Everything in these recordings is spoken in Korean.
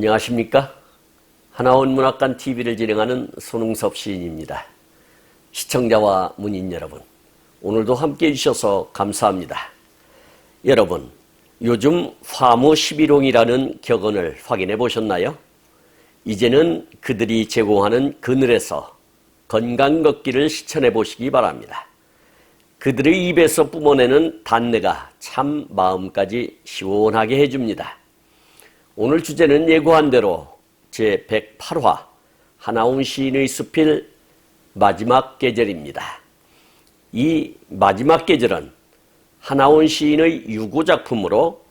안녕하십니까? 하나원 문학관 TV를 진행하는 손흥섭 시인입니다. 시청자와 문인 여러분, 오늘도 함께해 주셔서 감사합니다. 여러분, 요즘 화무 11홍이라는 격언을 확인해 보셨나요? 이제는 그들이 제공하는 그늘에서 건강 걷기를 실천해 보시기 바랍니다. 그들의 입에서 뿜어내는 단내가 참 마음까지 시원하게 해줍니다. 오늘 주제는 예고한 대로 제108화 하나온 시인의 수필 마지막 계절입니다. 이 마지막 계절은 하나온 시인의 유고작품으로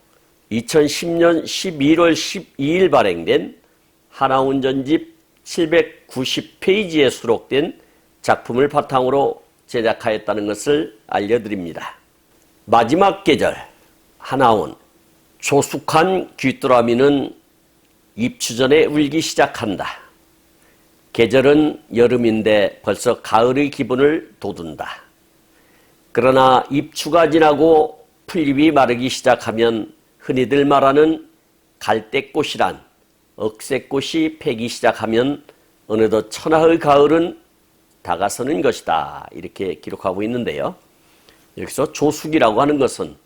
2010년 11월 12일 발행된 하나온 전집 790페이지에 수록된 작품을 바탕으로 제작하였다는 것을 알려드립니다. 마지막 계절 하나온. 조숙한 귀뚜라미는 입추 전에 울기 시작한다. 계절은 여름인데 벌써 가을의 기분을 돋운다. 그러나 입추가 지나고 풀잎이 마르기 시작하면 흔히들 말하는 갈대꽃이란 억새꽃이 패기 시작하면 어느덧 천하의 가을은 다가서는 것이다. 이렇게 기록하고 있는데요. 여기서 조숙이라고 하는 것은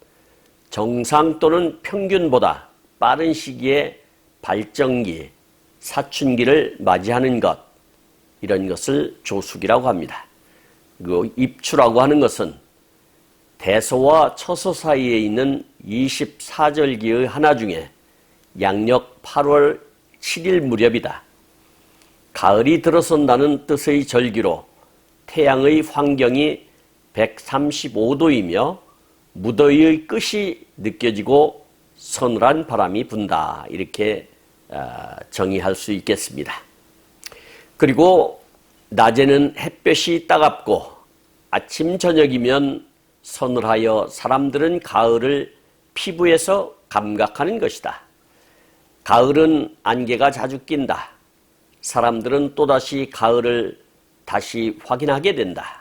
정상 또는 평균보다 빠른 시기에 발정기, 사춘기를 맞이하는 것, 이런 것을 조숙이라고 합니다. 그리고 입추라고 하는 것은 대소와 처소 사이에 있는 24절기의 하나 중에 양력 8월 7일 무렵이다. 가을이 들어선다는 뜻의 절기로 태양의 환경이 135도이며 무더위의 끝이 느껴지고 서늘한 바람이 분다. 이렇게 정의할 수 있겠습니다. 그리고 낮에는 햇볕이 따갑고 아침 저녁이면 서늘하여 사람들은 가을을 피부에서 감각하는 것이다. 가을은 안개가 자주 낀다. 사람들은 또다시 가을을 다시 확인하게 된다.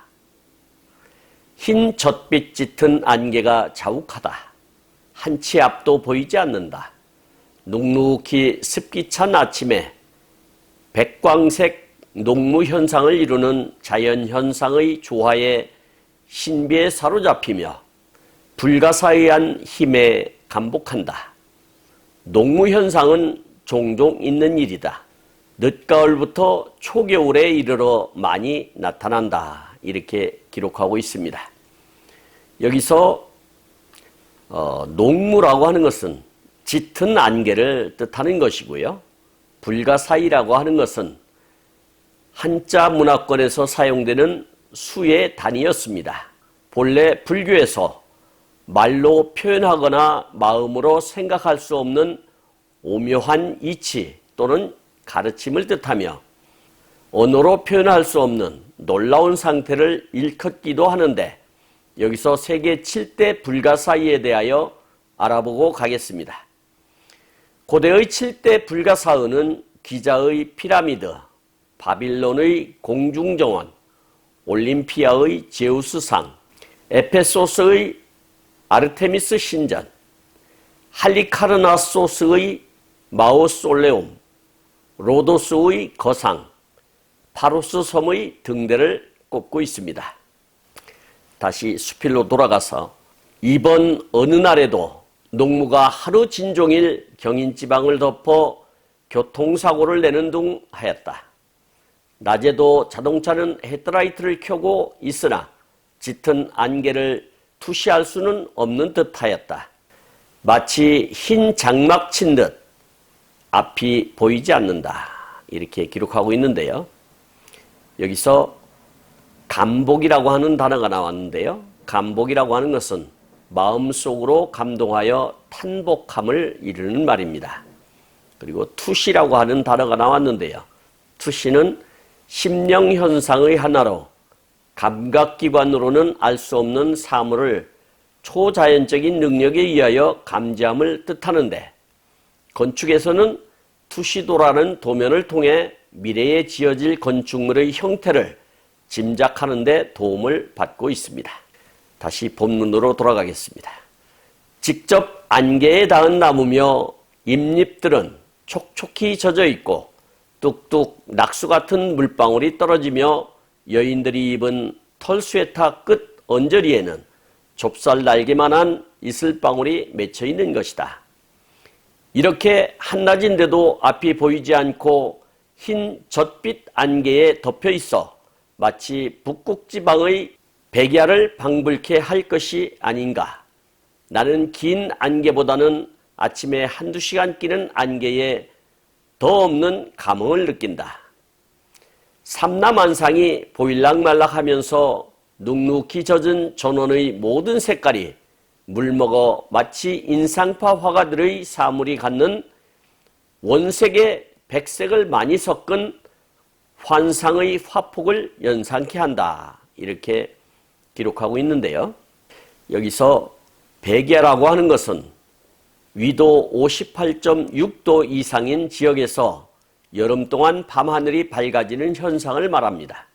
흰 젖빛 짙은 안개가 자욱하다. 한치 앞도 보이지 않는다. 눅눅히 습기 찬 아침에 백광색 녹무 현상을 이루는 자연현상의 조화에 신비에 사로잡히며 불가사의한 힘에 감복한다. 녹무 현상은 종종 있는 일이다. 늦가을부터 초겨울에 이르러 많이 나타난다. 이렇게 기록하고 있습니다. 여기서 녹무라고 하는 것은 짙은 안개를 뜻하는 것이고요. 불가사의라고 하는 것은 한자 문화권에서 사용되는 수의 단위였습니다. 본래 불교에서 말로 표현하거나 마음으로 생각할 수 없는 오묘한 이치 또는 가르침을 뜻하며 언어로 표현할 수 없는 놀라운 상태를 일컫기도 하는데 여기서 세계 7대 불가사의에 대하여 알아보고 가겠습니다. 고대의 7대 불가사의는 기자의 피라미드, 바빌론의 공중정원, 올림피아의 제우스상, 에페소스의 아르테미스 신전, 할리카르나소스의 마우솔레움, 로도스의 거상, 파로스 섬의 등대를 꼽고 있습니다. 다시 수필로 돌아가서 이번 어느 날에도 농무가 하루 진종일 경인지방을 덮어 교통사고를 내는 둥 하였다. 낮에도 자동차는 헤드라이트를 켜고 있으나 짙은 안개를 투시할 수는 없는 듯 하였다. 마치 흰 장막 친 듯 앞이 보이지 않는다. 이렇게 기록하고 있는데요. 여기서 감복이라고 하는 단어가 나왔는데요. 감복이라고 하는 것은 마음속으로 감동하여 탄복함을 이루는 말입니다. 그리고 투시라고 하는 단어가 나왔는데요. 투시는 심령현상의 하나로 감각기관으로는 알 수 없는 사물을 초자연적인 능력에 의하여 감지함을 뜻하는데 건축에서는 투시도라는 도면을 통해 미래에 지어질 건축물의 형태를 짐작하는 데 도움을 받고 있습니다. 다시 본문으로 돌아가겠습니다. 직접 안개에 닿은 나무며 잎잎들은 촉촉히 젖어 있고 뚝뚝 낙수 같은 물방울이 떨어지며 여인들이 입은 털 스웨터 끝 언저리에는 좁쌀 날개만한 이슬방울이 맺혀 있는 것이다. 이렇게 한낮인데도 앞이 보이지 않고 흰 젖빛 안개에 덮여 있어 마치 북극지방의 백야를 방불케 할 것이 아닌가. 나는 긴 안개보다는 아침에 한두 시간 끼는 안개에 더 없는 감흥을 느낀다. 삼라만상이 보일락말락하면서 눅눅히 젖은 전원의 모든 색깔이 물먹어 마치 인상파 화가들의 사물이 갖는 원색에 백색을 많이 섞은 환상의 화폭을 연상케 한다. 이렇게 기록하고 있는데요. 여기서 백야라고 하는 것은 위도 58.6도 이상인 지역에서 여름 동안 밤하늘이 밝아지는 현상을 말합니다.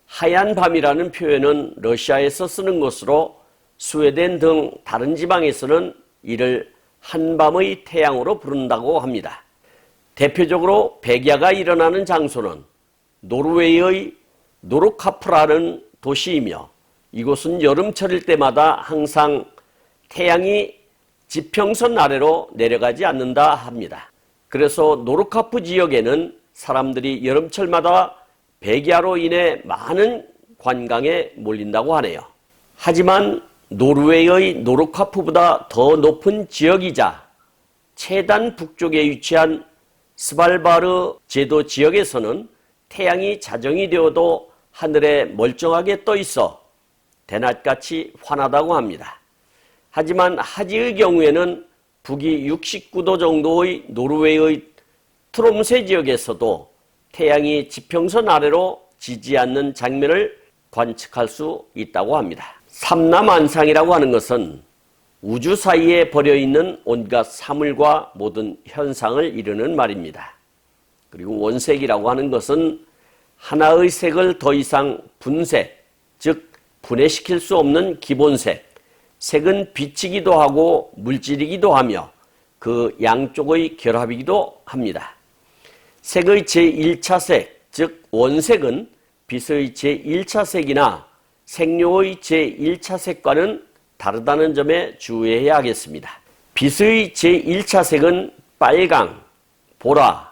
하얀 밤이라는 표현은 러시아에서 쓰는 것으로 스웨덴 등 다른 지방에서는 이를 한밤의 태양으로 부른다고 합니다. 대표적으로 백야가 일어나는 장소는 노르웨이의 노르카프라는 도시이며 이곳은 여름철일 때마다 항상 태양이 지평선 아래로 내려가지 않는다 합니다. 그래서 노르카프 지역에는 사람들이 여름철마다 백야로 인해 많은 관광에 몰린다고 하네요. 하지만 노르웨이의 노르카프보다 더 높은 지역이자 최단 북쪽에 위치한 스발바르 제도 지역에서는 태양이 자정이 되어도 하늘에 멀쩡하게 떠 있어 대낮같이 환하다고 합니다. 하지만 하지의 경우에는 북위 69도 정도의 노르웨이의 트롬세 지역에서도 태양이 지평선 아래로 지지 않는 장면을 관측할 수 있다고 합니다. 삼라만상이라고 하는 것은 우주 사이에 버려있는 온갖 사물과 모든 현상을 이루는 말입니다. 그리고 원색이라고 하는 것은 하나의 색을 더 이상 분색, 즉 분해시킬 수 없는 기본색, 색은 빛이기도 하고 물질이기도 하며 그 양쪽의 결합이기도 합니다. 색의 제1차 색, 즉 원색은 빛의 제1차 색이나 색료의 제1차 색과는 다르다는 점에 주의해야 하겠습니다. 빛의 제1차 색은 빨강, 보라,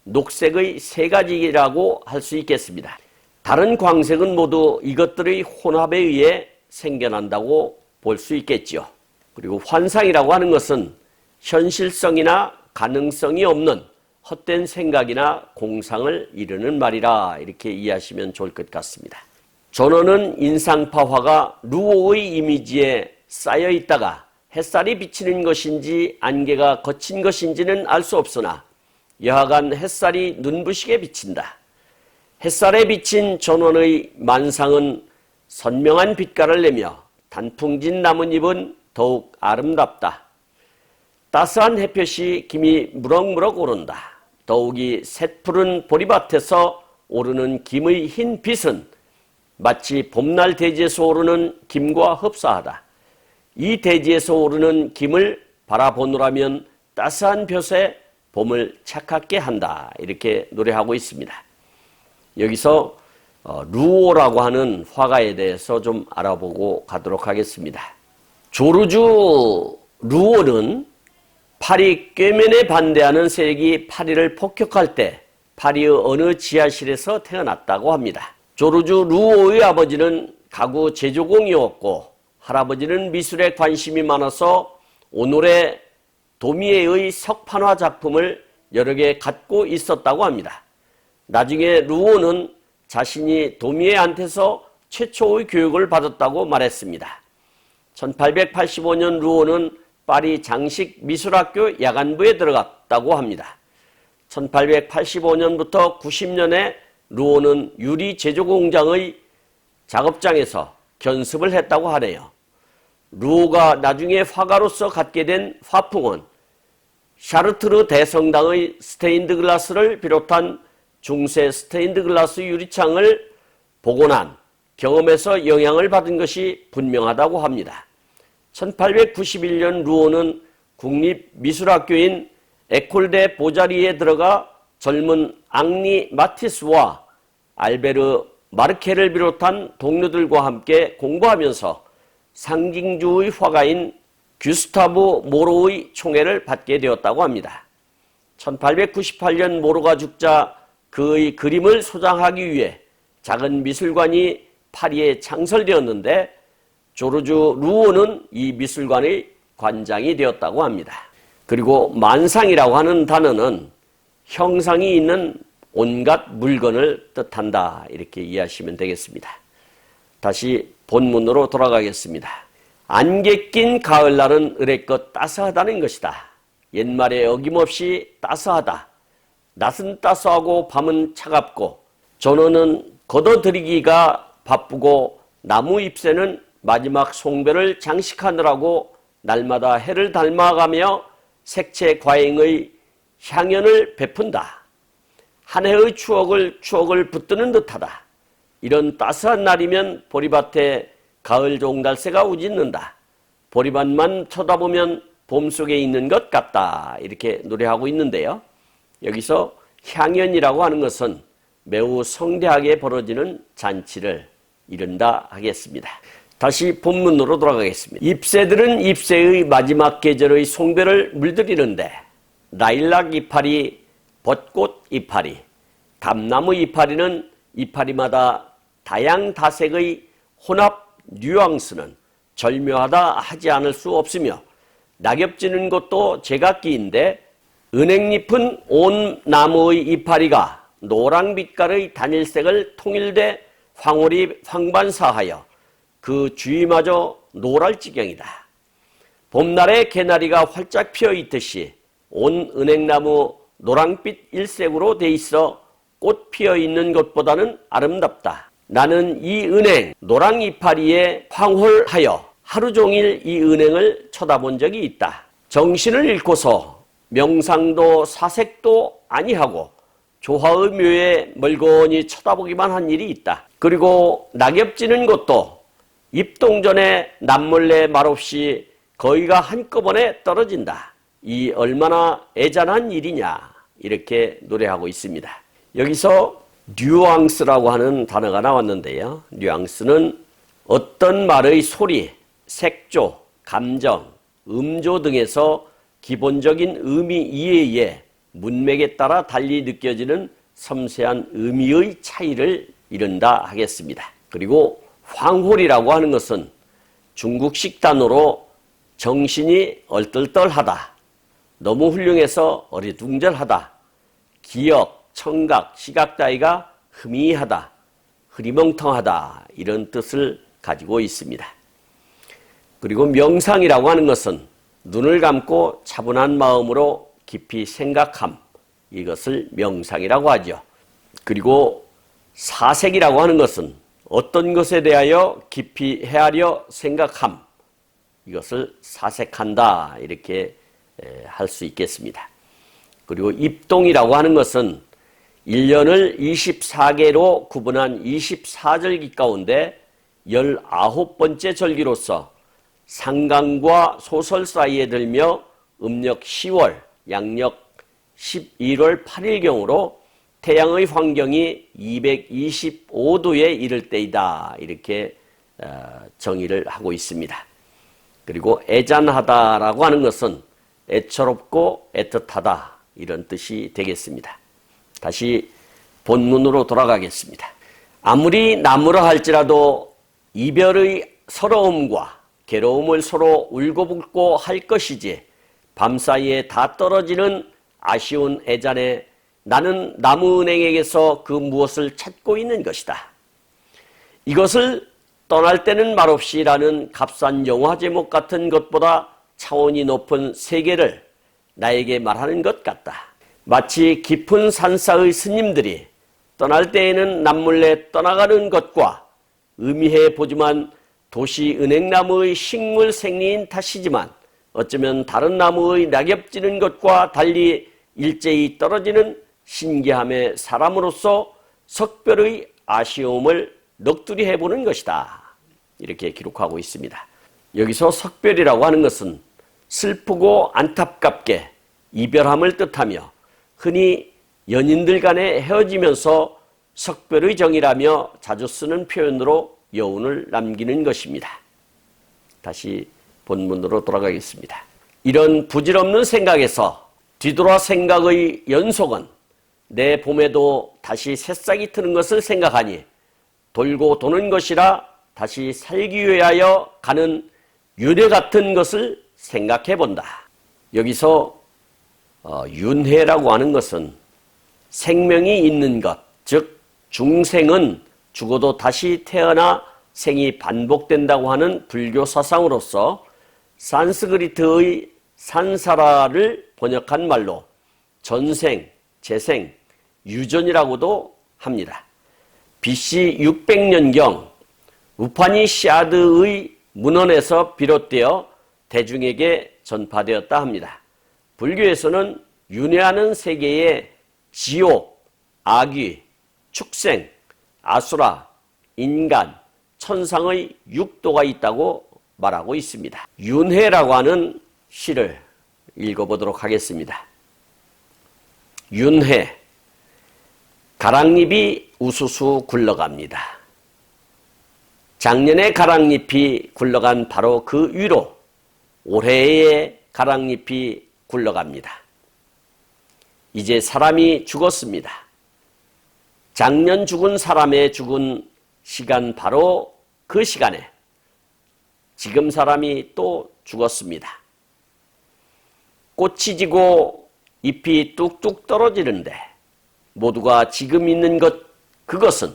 녹색의 세 가지라고 할 수 있겠습니다. 다른 광색은 모두 이것들의 혼합에 의해 생겨난다고 볼 수 있겠죠. 그리고 환상이라고 하는 것은 현실성이나 가능성이 없는 헛된 생각이나 공상을 이루는 말이라 이렇게 이해하시면 좋을 것 같습니다. 전원은 인상파 화가 루오의 이미지에 쌓여 있다가 햇살이 비치는 것인지 안개가 거친 것인지는 알 수 없으나 여하간 햇살이 눈부시게 비친다. 햇살에 비친 전원의 만상은 선명한 빛깔을 내며 단풍진 나뭇잎은 더욱 아름답다. 따스한 햇볕이 김이 무럭무럭 오른다. 더욱이 새푸른 보리밭에서 오르는 김의 흰 빛은 마치 봄날 대지에서 오르는 김과 흡사하다. 이 대지에서 오르는 김을 바라보노라면 따스한 볕에 봄을 착각게 한다. 이렇게 노래하고 있습니다. 여기서 루오라고 하는 화가에 대해서 좀 알아보고 가도록 하겠습니다. 조르주 루오는 파리 꾀면에 반대하는 세력이 파리를 폭격할 때 파리의 어느 지하실에서 태어났다고 합니다. 조르주 루오의 아버지는 가구 제조공이었고 할아버지는 미술에 관심이 많아서 오노레 도미에의 석판화 작품을 여러 개 갖고 있었다고 합니다. 나중에 루오는 자신이 도미에한테서 최초의 교육을 받았다고 말했습니다. 1885년 루오는 파리 장식미술학교 야간부에 들어갔다고 합니다. 1885년부터 90년에 루오는 유리 제조공장의 작업장에서 견습을 했다고 하네요. 루오가 나중에 화가로서 갖게 된 화풍은 샤르트르 대성당의 스테인드 글라스를 비롯한 중세 스테인드 글라스 유리창을 복원한 경험에서 영향을 받은 것이 분명하다고 합니다. 1891년 루오는 국립미술학교인 에콜대 보자리에 들어가 젊은 앙리 마티스와 알베르 마르케를 비롯한 동료들과 함께 공부하면서 상징주의 화가인 규스타브 모로의 총애를 받게 되었다고 합니다. 1898년 모로가 죽자 그의 그림을 소장하기 위해 작은 미술관이 파리에 창설되었는데 조르주 루오는 이 미술관의 관장이 되었다고 합니다. 그리고 만상이라고 하는 단어는 형상이 있는 온갖 물건을 뜻한다, 이렇게 이해하시면 되겠습니다. 다시 본문으로 돌아가겠습니다. 안개 낀 가을날은 의례껏 따스하다는 것이다. 옛말에 어김없이 따스하다. 낮은 따스하고 밤은 차갑고 전어는 걷어들이기가 바쁘고 나무 잎새는 마지막 송별을 장식하느라고 날마다 해를 닮아가며 색채 과잉의 향연을 베푼다. 한 해의 추억을 붙드는 듯하다. 이런 따스한 날이면 보리밭에 가을 종달새가 우짖는다. 보리밭만 쳐다보면 봄 속에 있는 것 같다. 이렇게 노래하고 있는데요. 여기서 향연이라고 하는 것은 매우 성대하게 벌어지는 잔치를 이른다 하겠습니다. 다시 본문으로 돌아가겠습니다. 잎새들은 잎새의 마지막 계절의 송별을 물들이는데 라일락 이파리, 벚꽃 이파리, 담나무 이파리는 이파리마다 다양다색의 혼합 뉘앙스는 절묘하다 하지 않을 수 없으며 낙엽지는 것도 제각기인데 은행잎은 온 나무의 이파리가 노랑빛깔의 단일색을 통일돼 황홀이 황반사하여 그 주위마저 노랄 지경이다. 봄날에 개나리가 활짝 피어 있듯이 온 은행나무 노랑빛 일색으로 돼 있어 꽃 피어 있는 것보다는 아름답다. 나는 이 은행 노랑 이파리에 황홀하여 하루 종일 이 은행을 쳐다본 적이 있다. 정신을 잃고서 명상도 사색도 아니하고 조화의 묘에 멀거니 쳐다보기만 한 일이 있다. 그리고 낙엽지는 것도 입동전에 남몰래 말없이 거의가 한꺼번에 떨어진다. 이 얼마나 애잔한 일이냐, 이렇게 노래하고 있습니다. 여기서 뉘앙스라고 하는 단어가 나왔는데요. 뉘앙스는 어떤 말의 소리, 색조, 감정, 음조 등에서 기본적인 의미 이해에 문맥에 따라 달리 느껴지는 섬세한 의미의 차이를 이른다 하겠습니다. 그리고 황홀이라고 하는 것은 중국식 단어로 정신이 얼떨떨하다, 너무 훌륭해서 어리둥절하다, 기억, 청각, 시각 따위가 흐미하다, 흐리멍텅하다, 이런 뜻을 가지고 있습니다. 그리고 명상이라고 하는 것은 눈을 감고 차분한 마음으로 깊이 생각함, 이것을 명상이라고 하죠. 그리고 사색이라고 하는 것은 어떤 것에 대하여 깊이 헤아려 생각함, 이것을 사색한다, 이렇게 할 수 있겠습니다. 그리고 입동이라고 하는 것은 1년을 24개로 구분한 24절기 가운데 19번째 절기로서 상강과 소설 사이에 들며 음력 10월, 양력 11월 8일경으로 태양의 환경이 225도에 이를 때이다, 이렇게 정의를 하고 있습니다. 그리고 애잔하다라고 하는 것은 애처롭고 애틋하다, 이런 뜻이 되겠습니다. 다시 본문으로 돌아가겠습니다. 아무리 나무라 할지라도 이별의 서러움과 괴로움을 서로 울고불고 할 것이지 밤사이에 다 떨어지는 아쉬운 애잔에 나는 나무은행에게서 그 무엇을 찾고 있는 것이다. 이것을 떠날 때는 말없이라는 값싼 영화 제목 같은 것보다 차원이 높은 세계를 나에게 말하는 것 같다. 마치 깊은 산사의 스님들이 떠날 때에는 남몰래 떠나가는 것과 의미해 보지만 도시 은행나무의 식물 생리인 탓이지만 어쩌면 다른 나무의 낙엽지는 것과 달리 일제히 떨어지는 신기함의 사람으로서 석별의 아쉬움을 넋두리 해보는 것이다, 이렇게 기록하고 있습니다. 여기서 석별이라고 하는 것은 슬프고 안타깝게 이별함을 뜻하며 흔히 연인들 간에 헤어지면서 석별의 정이라며 자주 쓰는 표현으로 여운을 남기는 것입니다. 다시 본문으로 돌아가겠습니다. 이런 부질없는 생각에서 뒤돌아 생각의 연속은 내 봄에도 다시 새싹이 트는 것을 생각하니 돌고 도는 것이라 다시 살기 위하여 가는 윤회 같은 것을 생각해 본다. 여기서 윤회라고 하는 것은 생명이 있는 것, 즉 중생은 죽어도 다시 태어나 생이 반복된다고 하는 불교 사상으로서 산스크리트의 산사라를 번역한 말로 전생, 재생, 유전이라고도 합니다. BC 600년경 우파니샤드의 문헌에서 비롯되어 대중에게 전파되었다 합니다. 불교에서는 윤회하는 세계에 지옥, 악귀, 축생, 아수라, 인간, 천상의 6도가 있다고 말하고 있습니다. 윤회라고 하는 시를 읽어보도록 하겠습니다. 윤회, 가랑잎이 우수수 굴러갑니다. 작년에 가랑잎이 굴러간 바로 그 위로 올해의 가랑잎이 굴러갑니다. 이제 사람이 죽었습니다. 작년 죽은 사람의 죽은 시간 바로 그 시간에 지금 사람이 또 죽었습니다. 꽃이 지고 잎이 뚝뚝 떨어지는데 모두가 지금 있는 것, 그것은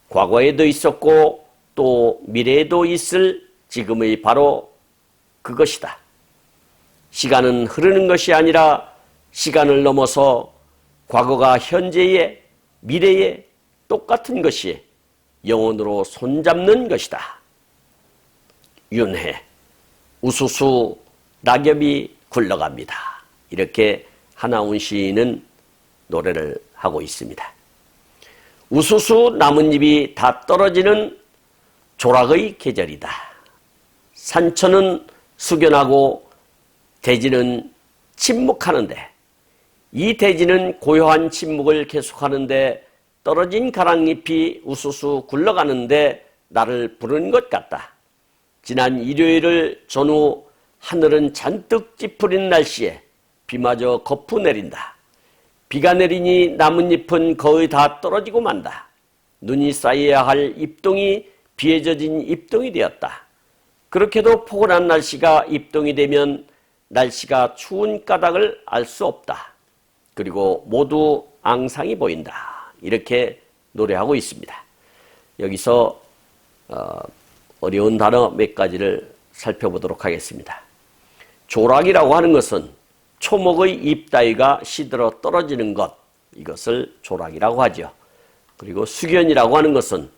과거에도 있었고 또 미래에도 있을 지금의 바로 그것이다. 시간은 흐르는 것이 아니라 시간을 넘어서 과거가 현재의 미래에 똑같은 것이 영원으로 손잡는 것이다. 윤회, 우수수 낙엽이 굴러갑니다. 이렇게 하나운 시인은 노래를 하고 있습니다. 우수수 나뭇잎이 다 떨어지는 조락의 계절이다. 산천은 숙연하고 대지는 침묵하는데 이 대지는 고요한 침묵을 계속하는데 떨어진 가랑잎이 우수수 굴러가는데 나를 부르는 것 같다. 지난 일요일을 전후 하늘은 잔뜩 찌푸린 날씨에 비마저 거푸 내린다. 비가 내리니 나뭇잎은 거의 다 떨어지고 만다. 눈이 쌓여야 할 잎동이 비에 젖은 잎동이 되었다. 그렇게도 포근한 날씨가 잎동이 되면 날씨가 추운 까닭을 알 수 없다. 그리고 모두 앙상이 보인다. 이렇게 노래하고 있습니다. 여기서 어려운 단어 몇 가지를 살펴보도록 하겠습니다. 조락이라고 하는 것은 초목의 잎 따위가 시들어 떨어지는 것, 이것을 조락이라고 하죠. 그리고 숙연이라고 하는 것은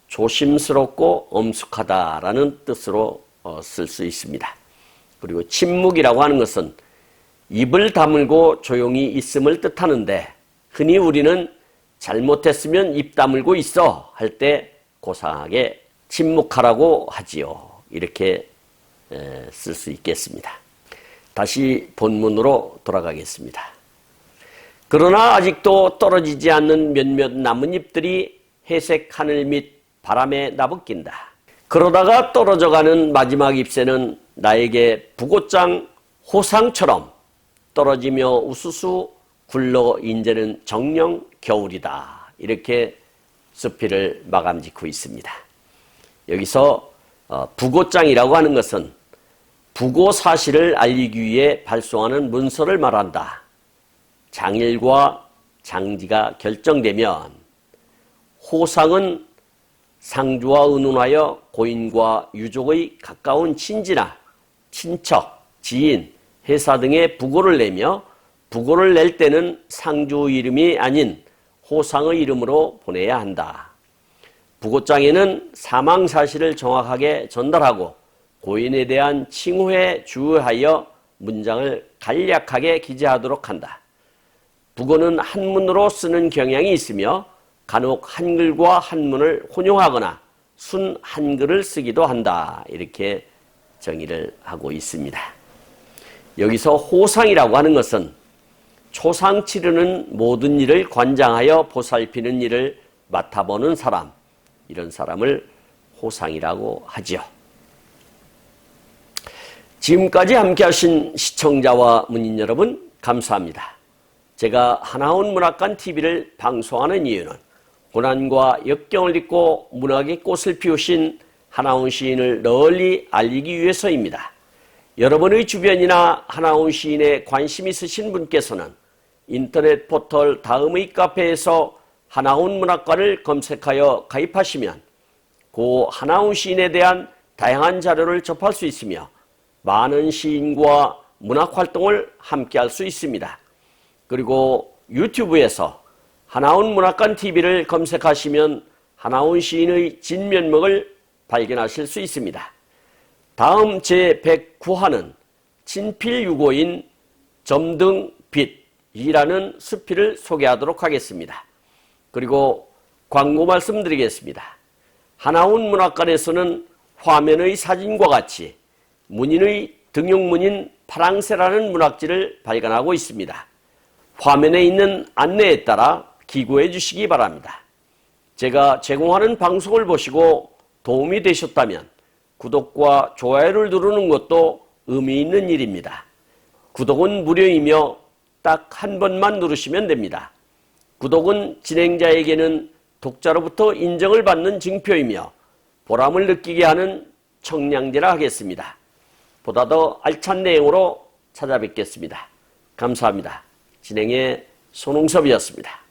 조심스럽고 엄숙하다라는 뜻으로 쓸 수 있습니다. 그리고 침묵이라고 하는 것은 입을 다물고 조용히 있음을 뜻하는데 흔히 우리는 잘못했으면 입 다물고 있어 할 때 고상하게 침묵하라고 하지요. 이렇게 쓸 수 있겠습니다. 다시 본문으로 돌아가겠습니다. 그러나 아직도 떨어지지 않는 몇몇 나뭇잎들이 회색 하늘 밑 바람에 나부낀다. 그러다가 떨어져가는 마지막 잎새는 나에게 부고장 호상처럼 떨어지며 우수수 굴러 인제는 정령 겨울이다. 이렇게 수필을 마감 짓고 있습니다. 여기서 부고장이라고 하는 것은 부고 사실을 알리기 위해 발송하는 문서를 말한다. 장일과 장지가 결정되면 호상은 상주와 의논하여 고인과 유족의 가까운 친지나 친척, 지인, 회사 등의 부고를 내며 부고를 낼 때는 상주 이름이 아닌 호상의 이름으로 보내야 한다. 부고장에는 사망 사실을 정확하게 전달하고 고인에 대한 칭호에 주의하여 문장을 간략하게 기재하도록 한다. 부고는 한문으로 쓰는 경향이 있으며 간혹 한글과 한문을 혼용하거나 순 한글을 쓰기도 한다. 이렇게 정의를 하고 있습니다. 여기서 호상이라고 하는 것은 초상 치르는 모든 일을 관장하여 보살피는 일을 맡아보는 사람, 이런 사람을 호상이라고 하지요. 지금까지 함께 하신 시청자와 문인 여러분, 감사합니다. 제가 하나원 문학관 TV를 방송하는 이유는 고난과 역경을 딛고 문학의 꽃을 피우신 하나원 시인을 널리 알리기 위해서입니다. 여러분의 주변이나 하나원 시인에 관심 있으신 분께서는 인터넷 포털 다음의 카페에서 하나원 문학관을 검색하여 가입하시면 고 하나원 시인에 대한 다양한 자료를 접할 수 있으며 많은 시인과 문학 활동을 함께 할 수 있습니다. 그리고 유튜브에서 하나원 문학관 TV를 검색하시면 하나원 시인의 진면목을 발견하실 수 있습니다. 다음 제109화는 친필유고인 점등빛이라는 수필을 소개하도록 하겠습니다. 그리고 광고 말씀드리겠습니다. 하나원 문학관에서는 화면의 사진과 같이 문인의 등용문인 파랑새라는 문학지를 발간하고 있습니다. 화면에 있는 안내에 따라 기고해 주시기 바랍니다. 제가 제공하는 방송을 보시고 도움이 되셨다면 구독과 좋아요를 누르는 것도 의미 있는 일입니다. 구독은 무료이며 딱 한 번만 누르시면 됩니다. 구독은 진행자에게는 독자로부터 인정을 받는 증표이며 보람을 느끼게 하는 청량제라 하겠습니다. 보다 더 알찬 내용으로 찾아뵙겠습니다. 감사합니다. 진행의 손홍섭이었습니다.